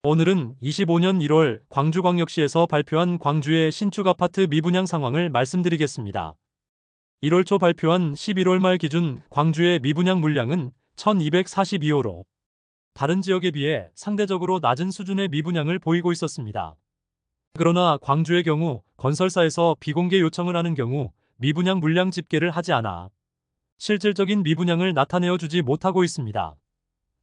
오늘은 25년 1월 광주광역시에서 발표한 광주의 신축 아파트 미분양 상황을 말씀드리겠습니다. 1월 초 발표한 11월 말 기준 광주의 미분양 물량은 1242호로 다른 지역에 비해 상대적으로 낮은 수준의 미분양을 보이고 있었습니다. 그러나 광주의 경우 건설사에서 비공개 요청을 하는 경우 미분양 물량 집계를 하지 않아 실질적인 미분양을 나타내어 주지 못하고 있습니다.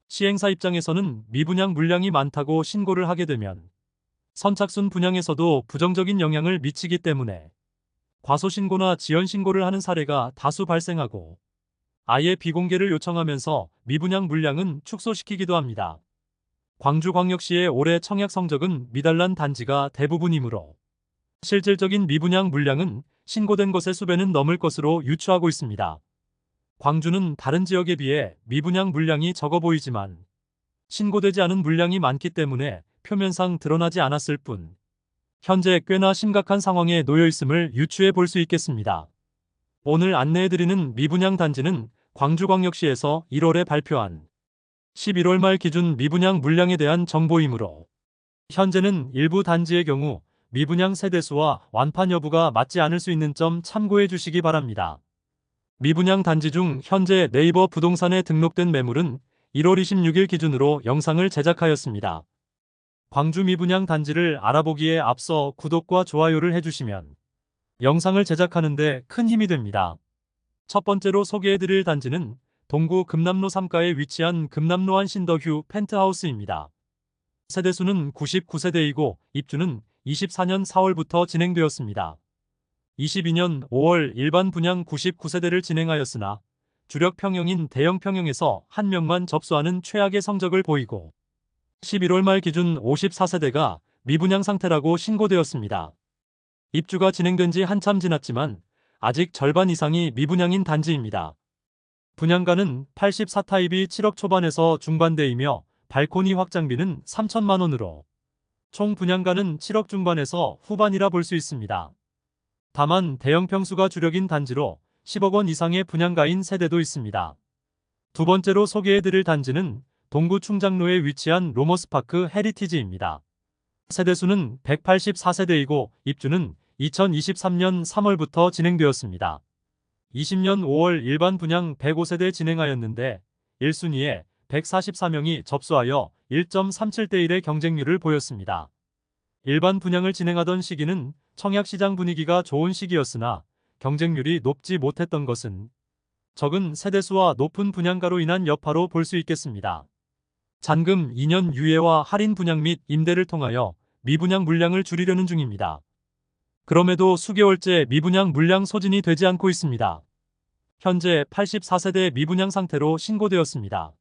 시행사 입장에서는 미분양 물량이 많다고 신고를 하게 되면 선착순 분양에서도 부정적인 영향을 미치기 때문에 과소신고나 지연신고를 하는 사례가 다수 발생하고 아예 비공개를 요청하면서 미분양 물량은 축소시키기도 합니다. 광주광역시의 올해 청약 성적은 미달난 단지가 대부분이므로 실질적인 미분양 물량은 신고된 것의 수배는 넘을 것으로 유추하고 있습니다. 광주는 다른 지역에 비해 미분양 물량이 적어 보이지만 신고되지 않은 물량이 많기 때문에 표면상 드러나지 않았을 뿐 현재 꽤나 심각한 상황에 놓여 있음을 유추해 볼 수 있겠습니다. 오늘 안내해드리는 미분양 단지는 광주광역시에서 1월에 발표한 11월 말 기준 미분양 물량에 대한 정보이므로 현재는 일부 단지의 경우 미분양 세대수와 완판 여부가 맞지 않을 수 있는 점 참고해 주시기 바랍니다. 미분양 단지 중 현재 네이버 부동산에 등록된 매물은 1월 26일 기준으로 영상을 제작하였습니다. 광주 미분양 단지를 알아보기에 앞서 구독과 좋아요를 해주시면 영상을 제작하는 데 큰 힘이 됩니다. 첫 번째로 소개해드릴 단지는 동구 금남로 3가에 위치한 금남로한 신더휴 펜트하우스입니다. 세대수는 99세대이고 입주는 24년 4월부터 진행되었습니다. 22년 5월 일반 분양 99세대를 진행하였으나 주력 평형인 대형 평형에서 1명만 접수하는 최악의 성적을 보이고 11월 말 기준 54세대가 미분양 상태라고 신고되었습니다. 입주가 진행된 지 한참 지났지만 아직 절반 이상이 미분양인 단지입니다. 분양가는 84타입이 7억 초반에서 중반대이며 발코니 확장비는 3천만 원으로 총 분양가는 7억 중반에서 후반이라 볼 수 있습니다. 다만 대형 평수가 주력인 단지로 10억 원 이상의 분양가인 세대도 있습니다. 두 번째로 소개해드릴 단지는 동구 충장로에 위치한 로머스파크 헤리티지입니다. 세대수는 184세대이고 입주는 2023년 3월부터 진행되었습니다. 20년 5월 일반 분양 105세대 진행하였는데 1순위에 144명이 접수하여 1.37대 1의 경쟁률을 보였습니다. 일반 분양을 진행하던 시기는 청약시장 분위기가 좋은 시기였으나 경쟁률이 높지 못했던 것은 적은 세대수와 높은 분양가로 인한 여파로 볼 수 있겠습니다. 잔금 2년 유예와 할인 분양 및 임대를 통하여 미분양 물량을 줄이려는 중입니다. 그럼에도 수개월째 미분양 물량 소진이 되지 않고 있습니다. 현재 84세대 미분양 상태로 신고되었습니다.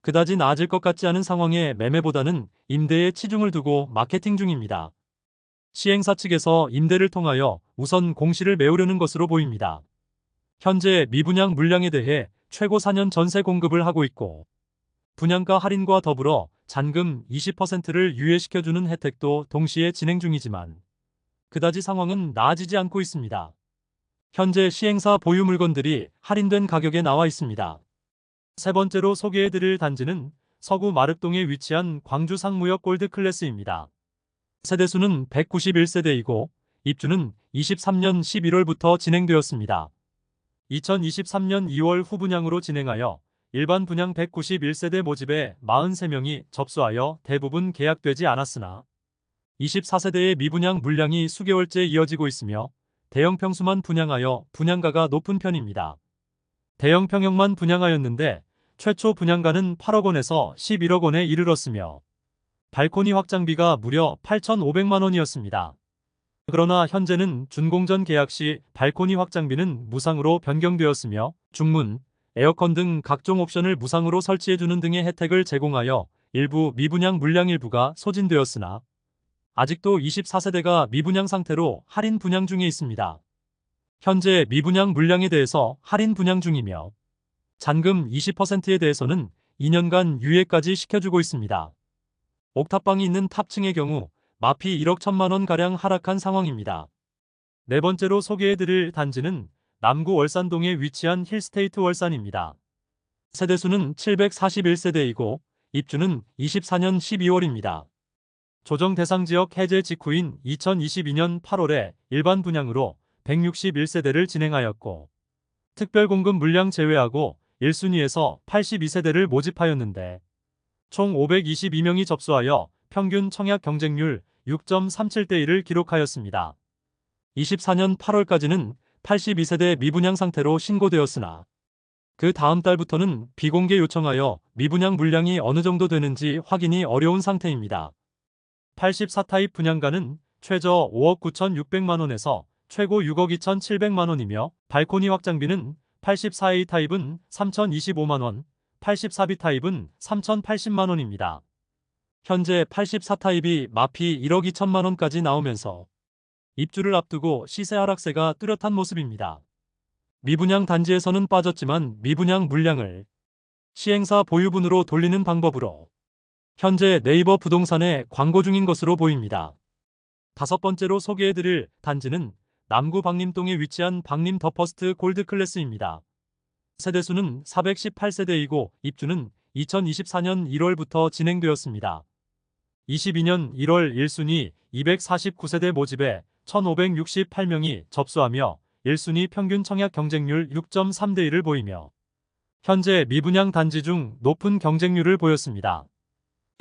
그다지 나아질 것 같지 않은 상황에 매매보다는 임대에 치중을 두고 마케팅 중입니다. 시행사 측에서 임대를 통하여 우선 공시를 메우려는 것으로 보입니다. 현재 미분양 물량에 대해 최고 4년 전세 공급을 하고 있고 분양가 할인과 더불어 잔금 20%를 유예시켜주는 혜택도 동시에 진행 중이지만 그다지 상황은 나아지지 않고 있습니다. 현재 시행사 보유 물건들이 할인된 가격에 나와 있습니다. 세 번째로 소개해드릴 단지는 서구 마륵동에 위치한 광주 상무역 골드클래스입니다. 세대수는 191세대이고 입주는 23년 11월부터 진행되었습니다. 2023년 2월 후분양으로 진행하여 일반 분양 191세대 모집에 43명이 접수하여 대부분 계약되지 않았으나 24세대의 미분양 물량이 수개월째 이어지고 있으며 대형 평수만 분양하여 분양가가 높은 편입니다. 대형 평형만 분양하였는데 최초 분양가는 8억 원에서 11억 원에 이르렀으며 발코니 확장비가 무려 8,500만 원이었습니다. 그러나 현재는 준공전 계약 시 발코니 확장비는 무상으로 변경되었으며 중문, 에어컨 등 각종 옵션을 무상으로 설치해주는 등의 혜택을 제공하여 일부 미분양 물량 일부가 소진되었으나 아직도 24세대가 미분양 상태로 할인 분양 중에 있습니다. 현재 미분양 물량에 대해서 할인 분양 중이며 잔금 20%에 대해서는 2년간 유예까지 시켜주고 있습니다. 옥탑방이 있는 탑층의 경우 마피 1억 1천만 원가량 하락한 상황입니다. 네 번째로 소개해드릴 단지는 남구 월산동에 위치한 힐스테이트 월산입니다. 세대수는 741세대이고 입주는 24년 12월입니다. 조정 대상 지역 해제 직후인 2022년 8월에 일반 분양으로 161세대를 진행하였고 특별 공급 물량 제외하고 1순위에서 82세대를 모집하였는데 총 522명이 접수하여 평균 청약 경쟁률 6.37대 1을 기록하였습니다. 24년 8월까지는 82세대 미분양 상태로 신고되었으나 그 다음 달부터는 비공개 요청하여 미분양 물량이 어느 정도 되는지 확인이 어려운 상태입니다. 84타입 분양가는 최저 5억 9,600만원에서 최고 6억 2,700만원이며 발코니 확장비는 84A 타입은 3,025만원, 84B 타입은 3,080만원입니다. 현재 84타입이 마피 1억 2천만원까지 나오면서 입주를 앞두고 시세 하락세가 뚜렷한 모습입니다. 미분양 단지에서는 빠졌지만 미분양 물량을 시행사 보유분으로 돌리는 방법으로 현재 네이버 부동산에 광고 중인 것으로 보입니다. 다섯 번째로 소개해드릴 단지는 남구 박림동에 위치한 박림 더 퍼스트 골드 클래스입니다. 세대수는 418세대이고 입주는 2024년 1월부터 진행되었습니다. 22년 1월 1순위 249세대 모집에 1,568명이 접수하며 1순위 평균 청약 경쟁률 6.3대 1을 보이며 현재 미분양 단지 중 높은 경쟁률을 보였습니다.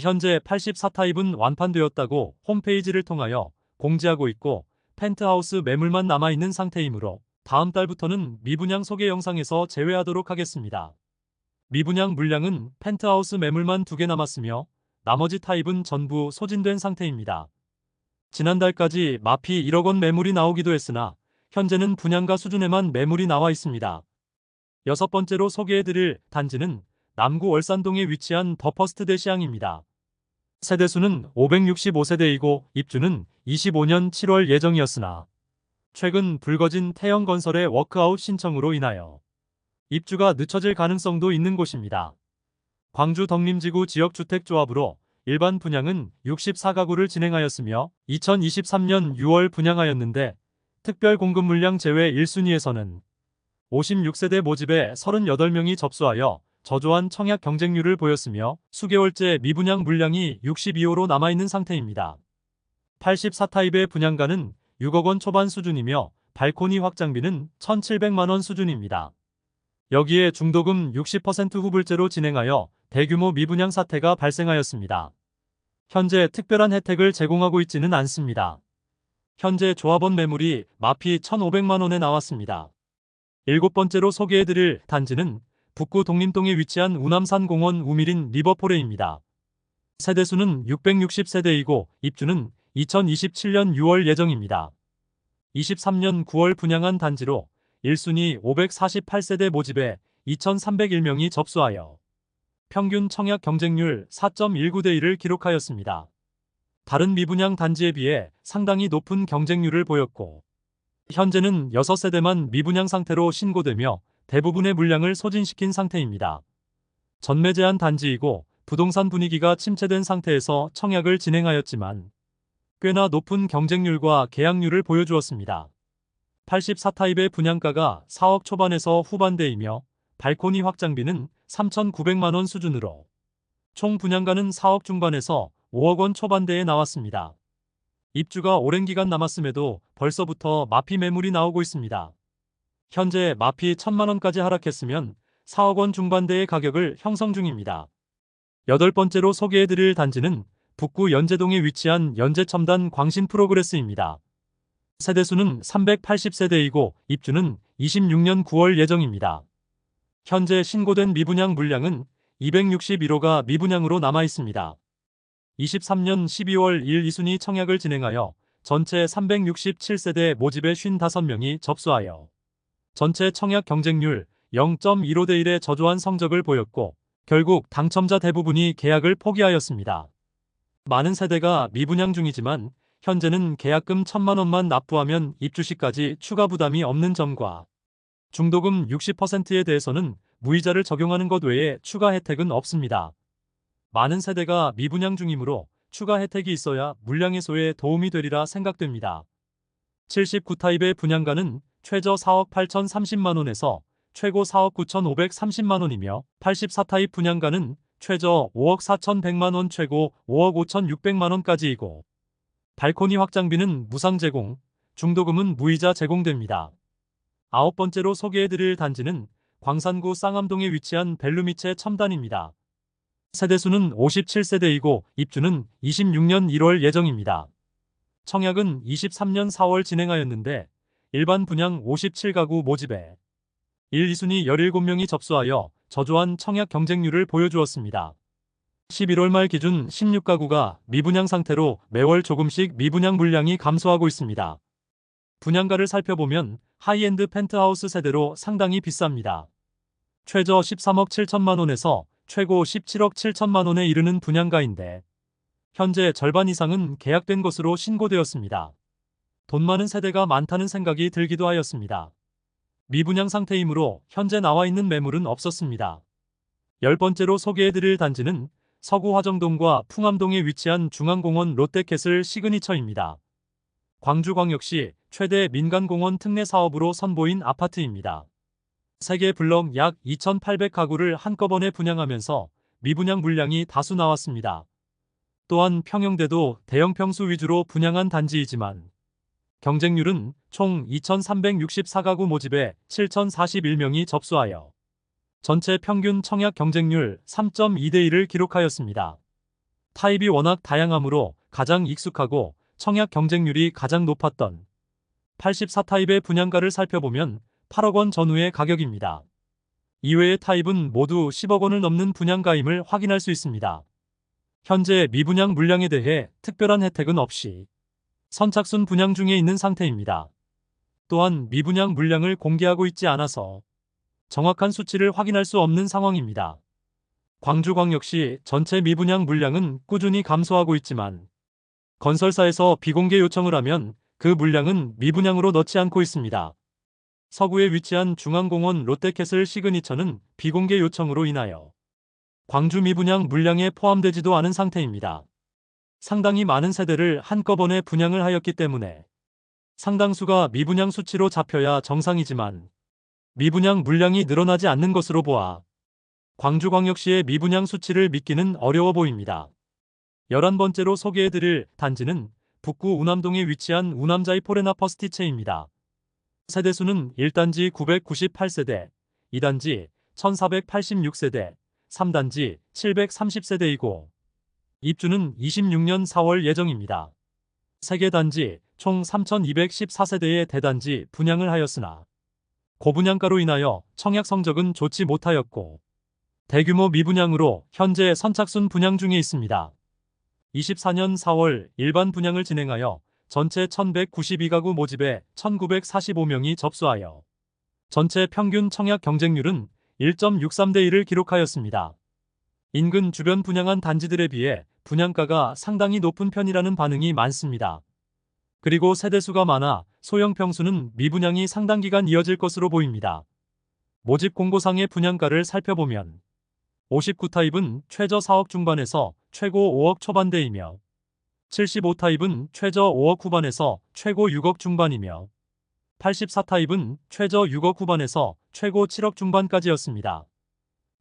현재 84타입은 완판되었다고 홈페이지를 통하여 공지하고 있고 펜트하우스 매물만 남아있는 상태이므로 다음 달부터는 미분양 소개 영상에서 제외하도록 하겠습니다. 미분양 물량은 펜트하우스 매물만 2개 남았으며 나머지 타입은 전부 소진된 상태입니다. 지난달까지 마피 1억 원 매물이 나오기도 했으나 현재는 분양가 수준에만 매물이 나와 있습니다. 여섯 번째로 소개해드릴 단지는 남구 월산동에 위치한 더 퍼스트 대시양입니다. 세대수는 565세대이고 입주는 25년 7월 예정이었으나 최근 불거진 태영건설의 워크아웃 신청으로 인하여 입주가 늦춰질 가능성도 있는 곳입니다. 광주 덕림지구 지역주택조합으로 일반 분양은 64가구를 진행하였으며 2023년 6월 분양하였는데 특별 공급 물량 제외 1순위에서는 56세대 모집에 38명이 접수하여 저조한 청약 경쟁률을 보였으며 수개월째 미분양 물량이 62호로 남아있는 상태입니다. 84타입의 분양가는 6억 원 초반 수준이며 발코니 확장비는 1,700만원 수준입니다. 여기에 중도금 60% 후불제로 진행하여 대규모 미분양 사태가 발생하였습니다. 현재 특별한 혜택을 제공하고 있지는 않습니다. 현재 조합원 매물이 마피 1,500만원에 나왔습니다. 일곱 번째로 소개해드릴 단지는 북구 독림동에 위치한 우남산공원 우미린 리버포레입니다. 세대수는 660세대이고 입주는 2027년 6월 예정입니다. 23년 9월 분양한 단지로 1순위 548세대 모집에 2,301명이 접수하여 평균 청약 경쟁률 4.19대 1을 기록하였습니다. 다른 미분양 단지에 비해 상당히 높은 경쟁률을 보였고 현재는 6세대만 미분양 상태로 신고되며 대부분의 물량을 소진시킨 상태입니다. 전매 제한 단지이고 부동산 분위기가 침체된 상태에서 청약을 진행하였지만 꽤나 높은 경쟁률과 계약률을 보여주었습니다. 84타입의 분양가가 4억 초반에서 후반대이며 발코니 확장비는 3,900만원 수준으로 총 분양가는 4억 중반에서 5억 원 초반대에 나왔습니다. 입주가 오랜 기간 남았음에도 벌써부터 마피 매물이 나오고 있습니다. 현재 마피 1,000만원까지 하락했으면 4억 원 중반대의 가격을 형성 중입니다. 여덟 번째로 소개해드릴 단지는 북구 연제동에 위치한 연제첨단 광신 프로그레스입니다. 세대수는 380세대이고 입주는 26년 9월 예정입니다. 현재 신고된 미분양 물량은 261호가 미분양으로 남아 있습니다. 23년 12월 1 2순위 청약을 진행하여 전체 367세대 모집에 55명이 접수하여 전체 청약 경쟁률 0.15대 1의 저조한 성적을 보였고 결국 당첨자 대부분이 계약을 포기하였습니다. 많은 세대가 미분양 중이지만 현재는 계약금 1,000만원만 납부하면 입주 시까지 추가 부담이 없는 점과 중도금 60%에 대해서는 무이자를 적용하는 것 외에 추가 혜택은 없습니다. 많은 세대가 미분양 중이므로 추가 혜택이 있어야 물량 해소에 도움이 되리라 생각됩니다. 79타입의 분양가는 최저 4억 8,030만원에서 최고 4억 9,530만원이며 84타입 분양가는 최저 5억 4,100만 원, 최고 5억 5,600만 원까지이고, 발코니 확장비는 무상 제공, 중도금은 무이자 제공됩니다. 아홉 번째로 소개해드릴 단지는 광산구 쌍암동에 위치한 벨루미체 첨단입니다. 세대수는 57세대이고 입주는 26년 1월 예정입니다. 청약은 23년 4월 진행하였는데 일반 분양 57가구 모집에 1, 2순위 17명이 접수하여 저조한 청약 경쟁률을 보여주었습니다. 11월 말 기준 16가구가 미분양 상태로 매월 조금씩 미분양 물량이 감소하고 있습니다. 분양가를 살펴보면 하이엔드 펜트하우스 세대로 상당히 비쌉니다. 최저 13억 7천만 원에서 최고 17억 7천만 원에 이르는 분양가인데 현재 절반 이상은 계약된 것으로 신고되었습니다. 돈 많은 세대가 많다는 생각이 들기도 하였습니다. 미분양 상태이므로 현재 나와 있는 매물은 없었습니다. 10번째로 소개해드릴 단지는 서구 화정동과 풍암동에 위치한 중앙공원 롯데캐슬 시그니처입니다. 광주광역시 최대 민간공원 특례 사업으로 선보인 아파트입니다. 세개 블럭 약 2,800가구를 한꺼번에 분양하면서 미분양 물량이 다수 나왔습니다. 또한 평형대도 대형 평수 위주로 분양한 단지이지만 경쟁률은 총 2,364가구 모집에 7,041명이 접수하여 전체 평균 청약 경쟁률 3.2대1을 기록하였습니다. 타입이 워낙 다양하므로 가장 익숙하고 청약 경쟁률이 가장 높았던 84타입의 분양가를 살펴보면 8억 원 전후의 가격입니다. 이외의 타입은 모두 10억 원을 넘는 분양가임을 확인할 수 있습니다. 현재 미분양 물량에 대해 특별한 혜택은 없이 선착순 분양 중에 있는 상태입니다. 또한 미분양 물량을 공개하고 있지 않아서 정확한 수치를 확인할 수 없는 상황입니다. 광주광역시 전체 미분양 물량은 꾸준히 감소하고 있지만 건설사에서 비공개 요청을 하면 그 물량은 미분양으로 넣지 않고 있습니다. 서구에 위치한 중앙공원 롯데캐슬 시그니처는 비공개 요청으로 인하여 광주 미분양 물량에 포함되지도 않은 상태입니다. 상당히 많은 세대를 한꺼번에 분양을 하였기 때문에 상당수가 미분양 수치로 잡혀야 정상이지만 미분양 물량이 늘어나지 않는 것으로 보아 광주광역시의 미분양 수치를 믿기는 어려워 보입니다. 11번째로 소개해드릴 단지는 북구 운암동에 위치한 우남자이 포레나 퍼스티체입니다. 세대수는 1단지 998세대, 2단지 1486세대, 3단지 730세대이고 입주는 26년 4월 예정입니다. 3개 단지 총 3214세대의 대단지 분양을 하였으나 고분양가로 인하여 청약 성적은 좋지 못하였고 대규모 미분양으로 현재 선착순 분양 중에 있습니다. 24년 4월 일반 분양을 진행하여 전체 1192가구 모집에 1945명이 접수하여 전체 평균 청약 경쟁률은 1.63대1을 기록하였습니다. 인근 주변 분양한 단지들에 비해 분양가가 상당히 높은 편이라는 반응이 많습니다. 그리고 세대수가 많아 소형 평수는 미분양이 상당 기간 이어질 것으로 보입니다. 모집 공고상의 분양가를 살펴보면 59타입은 최저 4억 중반에서 최고 5억 초반대이며 75타입은 최저 5억 후반에서 최고 6억 중반이며 84타입은 최저 6억 후반에서 최고 7억 중반까지였습니다.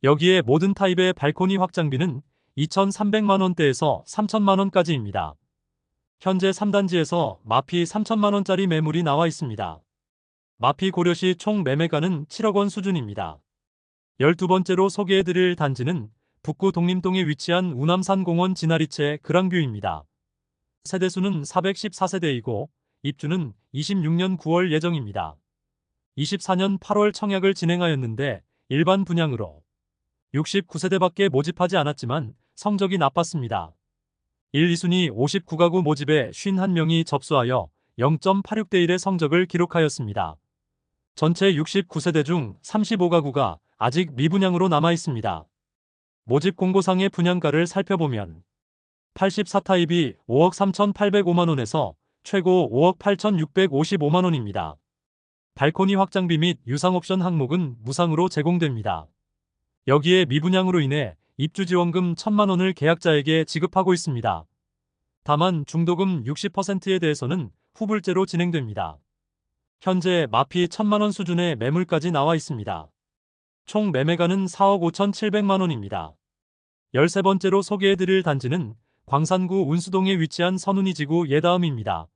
여기에 모든 타입의 발코니 확장비는 2,300만원대에서 3,000만원까지입니다. 현재 3단지에서 마피 3,000만원짜리 매물이 나와 있습니다. 마피 고려시 총 매매가는 7억 원 수준입니다. 12번째로 소개해드릴 단지는 북구 독림동에 위치한 우남산공원 진아리채 그랑뷰입니다. 세대수는 414세대이고 입주는 26년 9월 예정입니다. 24년 8월 청약을 진행하였는데 일반 분양으로 69세대밖에 모집하지 않았지만 성적이 나빴습니다. 1, 2순위 59가구 모집에 51명이 접수하여 0.86대1의 성적을 기록하였습니다. 전체 69세대 중 35가구가 아직 미분양으로 남아 있습니다. 모집 공고상의 분양가를 살펴보면 84타입이 5억 3,805만원에서 최고 5억 8,655만원입니다. 발코니 확장비 및 유상 옵션 항목은 무상으로 제공됩니다. 여기에 미분양으로 인해 입주지원금 1,000만원을 계약자에게 지급하고 있습니다. 다만 중도금 60%에 대해서는 후불제로 진행됩니다. 현재 마피 1,000만원 수준의 매물까지 나와 있습니다. 총 매매가는 4억 5,700만원입니다. 13번째로 소개해드릴 단지는 광산구 운수동에 위치한 선운이지구 예다음입니다.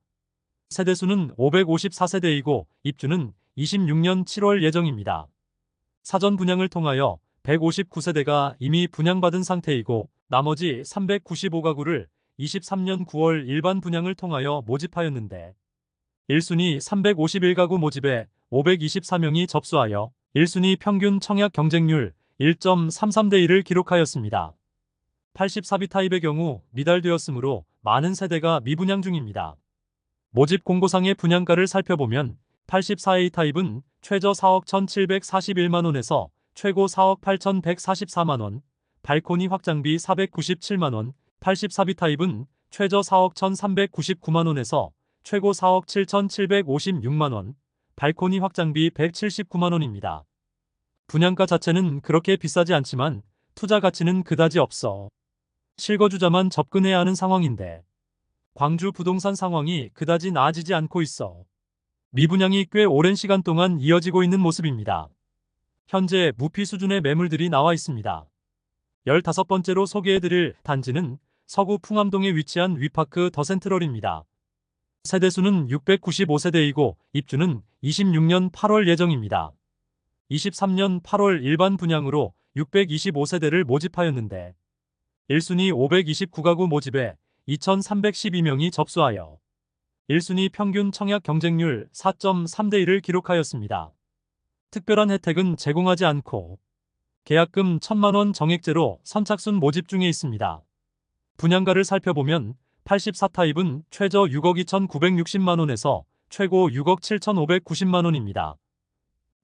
세대수는 554세대이고 입주는 26년 7월 예정입니다. 사전 분양을 통하여 159세대가 이미 분양받은 상태이고 나머지 395가구를 23년 9월 일반 분양을 통하여 모집하였는데 1순위 351가구 모집에 524명이 접수하여 1순위 평균 청약 경쟁률 1.33대 1을 기록하였습니다. 84비 타입의 경우 미달되었으므로 많은 세대가 미분양 중입니다. 모집 공고상의 분양가를 살펴보면 84A 타입은 최저 4억 1,741만원에서 최고 4억 8,144만원, 발코니 확장비 497만원, 84B 타입은 최저 4억 1,399만원에서 최고 4억 7,756만원, 발코니 확장비 179만원입니다. 분양가 자체는 그렇게 비싸지 않지만 투자 가치는 그다지 없어 실거주자만 접근해야 하는 상황인데 광주 부동산 상황이 그다지 나아지지 않고 있어 미분양이 꽤 오랜 시간 동안 이어지고 있는 모습입니다. 현재 무피 수준의 매물들이 나와 있습니다. 15번째로 소개해드릴 단지는 서구 풍암동에 위치한 위파크 더센트럴입니다. 세대수는 695세대이고 입주는 26년 8월 예정입니다. 23년 8월 일반 분양으로 625세대를 모집하였는데 1순위 529가구 모집에 2,312명이 접수하여 1순위 평균 청약 경쟁률 4.3대 1을 기록하였습니다. 특별한 혜택은 제공하지 않고 계약금 1,000만원 정액제로 선착순 모집 중에 있습니다. 분양가를 살펴보면 84타입은 최저 6억 2,960만원에서 최고 6억 7,590만원입니다.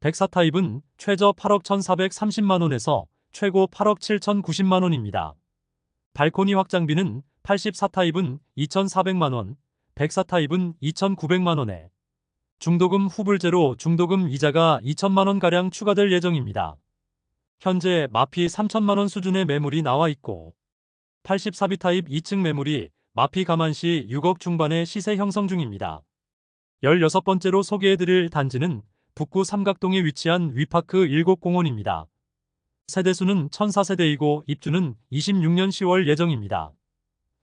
104타입은 최저 8억 1,430만원에서 최고 8억 7,090만원입니다. 발코니 확장비는 84타입은 2,400만원, 104타입은 2,900만원에 중도금 후불제로 중도금 이자가 2천만원가량 추가될 예정입니다. 현재 마피 3천만원 수준의 매물이 나와 있고 84B 타입 2층 매물이 마피 감안시 6억 중반의 시세 형성 중입니다. 16번째로 소개해드릴 단지는 북구 삼각동에 위치한 위파크 1곡공원입니다. 세대수는 1,004세대이고 입주는 26년 10월 예정입니다.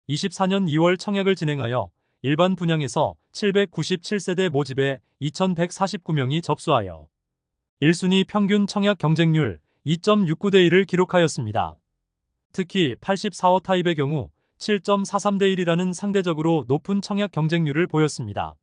24년 2월 청약을 진행하여 일반 분양에서 797세대 모집에 2,149명이 접수하여 1순위 평균 청약 경쟁률 2.69대 1을 기록하였습니다. 특히 84호 타입의 경우 7.43대 1이라는 상대적으로 높은 청약 경쟁률을 보였습니다.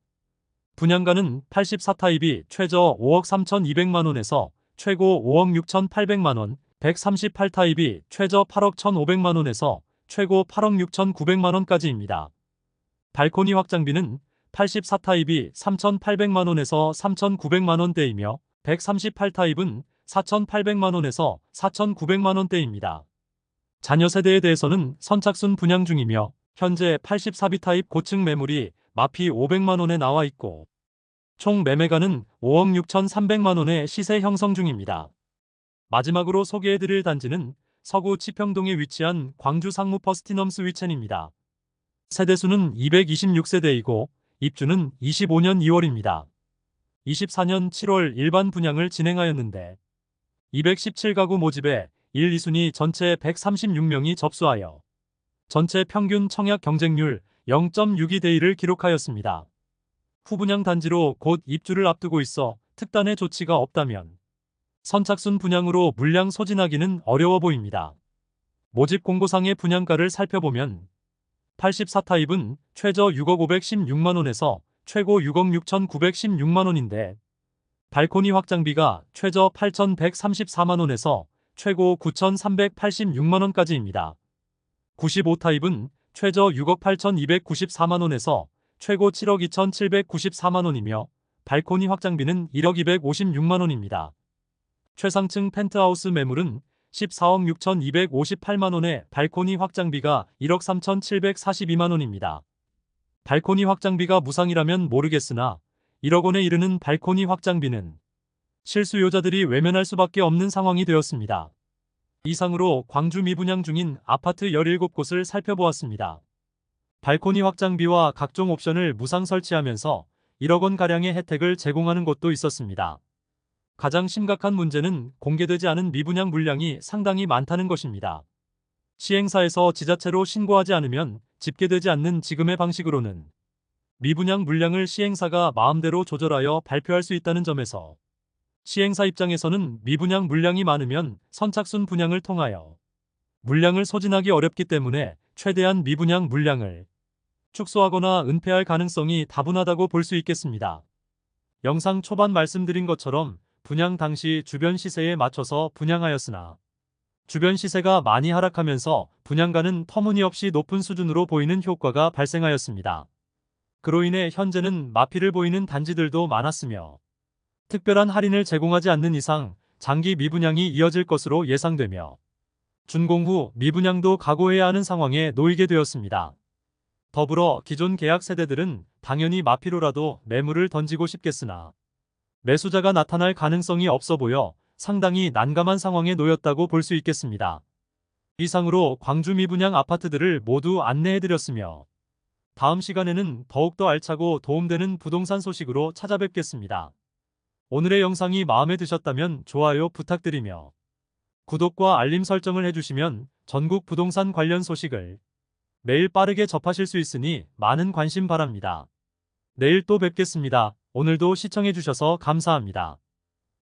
분양가는 84타입이 최저 5억 3,200만원에서 최고 5억 6,800만원, 138타입이 최저 8억 1,500만원에서 최고 8억 6,900만원까지입니다. 발코니 확장비는 84타입이 3,800만원에서 3,900만원대이며 138타입은 4,800만원에서 4,900만원대입니다. 자녀 세대에 대해서는 선착순 분양 중이며 현재 84B 타입 고층 매물이 마피 500만원에 나와 있고 총 매매가는 5억 6,300만원의 시세 형성 중입니다. 마지막으로 소개해드릴 단지는 서구 치평동에 위치한 광주 상무 퍼스티넘스 위첸입니다. 세대수는 226세대이고 입주는 25년 2월입니다. 24년 7월 일반 분양을 진행하였는데 217가구 모집에 1, 2순위 전체 136명이 접수하여 전체 평균 청약 경쟁률 0.62대 1을 기록하였습니다. 후분양 단지로 곧 입주를 앞두고 있어 특단의 조치가 없다면 선착순 분양으로 물량 소진하기는 어려워 보입니다. 모집 공고상의 분양가를 살펴보면 84타입은 최저 6억 516만원에서 최고 6억 6,916만원인데 발코니 확장비가 최저 8,134만원에서 최고 9,386만원까지입니다. 95타입은 최저 6억 8,294만원에서 최고 7억 2,794만원이며 발코니 확장비는 1억 256만원입니다. 최상층 펜트하우스 매물은 14억 6,258만원에 발코니 확장비가 1억 3,742만원입니다. 발코니 확장비가 무상이라면 모르겠으나 1억 원에 이르는 발코니 확장비는 실수요자들이 외면할 수밖에 없는 상황이 되었습니다. 이상으로 광주 미분양 중인 아파트 17곳을 살펴보았습니다. 발코니 확장비와 각종 옵션을 무상 설치하면서 1억 원가량의 혜택을 제공하는 곳도 있었습니다. 가장 심각한 문제는 공개되지 않은 미분양 물량이 상당히 많다는 것입니다. 시행사에서 지자체로 신고하지 않으면 집계되지 않는 지금의 방식으로는 미분양 물량을 시행사가 마음대로 조절하여 발표할 수 있다는 점에서 시행사 입장에서는 미분양 물량이 많으면 선착순 분양을 통하여 물량을 소진하기 어렵기 때문에 최대한 미분양 물량을 축소하거나 은폐할 가능성이 다분하다고 볼 수 있겠습니다. 영상 초반 말씀드린 것처럼 분양 당시 주변 시세에 맞춰서 분양하였으나 주변 시세가 많이 하락하면서 분양가는 터무니없이 높은 수준으로 보이는 효과가 발생하였습니다. 그로 인해 현재는 마피를 보이는 단지들도 많았으며 특별한 할인을 제공하지 않는 이상 장기 미분양이 이어질 것으로 예상되며 준공 후 미분양도 각오해야 하는 상황에 놓이게 되었습니다. 더불어 기존 계약 세대들은 당연히 마피로라도 매물을 던지고 싶겠으나 매수자가 나타날 가능성이 없어 보여 상당히 난감한 상황에 놓였다고 볼 수 있겠습니다. 이상으로 광주 미분양 아파트들을 모두 안내해드렸으며 다음 시간에는 더욱더 알차고 도움되는 부동산 소식으로 찾아뵙겠습니다. 오늘의 영상이 마음에 드셨다면 좋아요 부탁드리며 구독과 알림 설정을 해주시면 전국 부동산 관련 소식을 매일 빠르게 접하실 수 있으니 많은 관심 바랍니다. 내일 또 뵙겠습니다. 오늘도 시청해주셔서 감사합니다.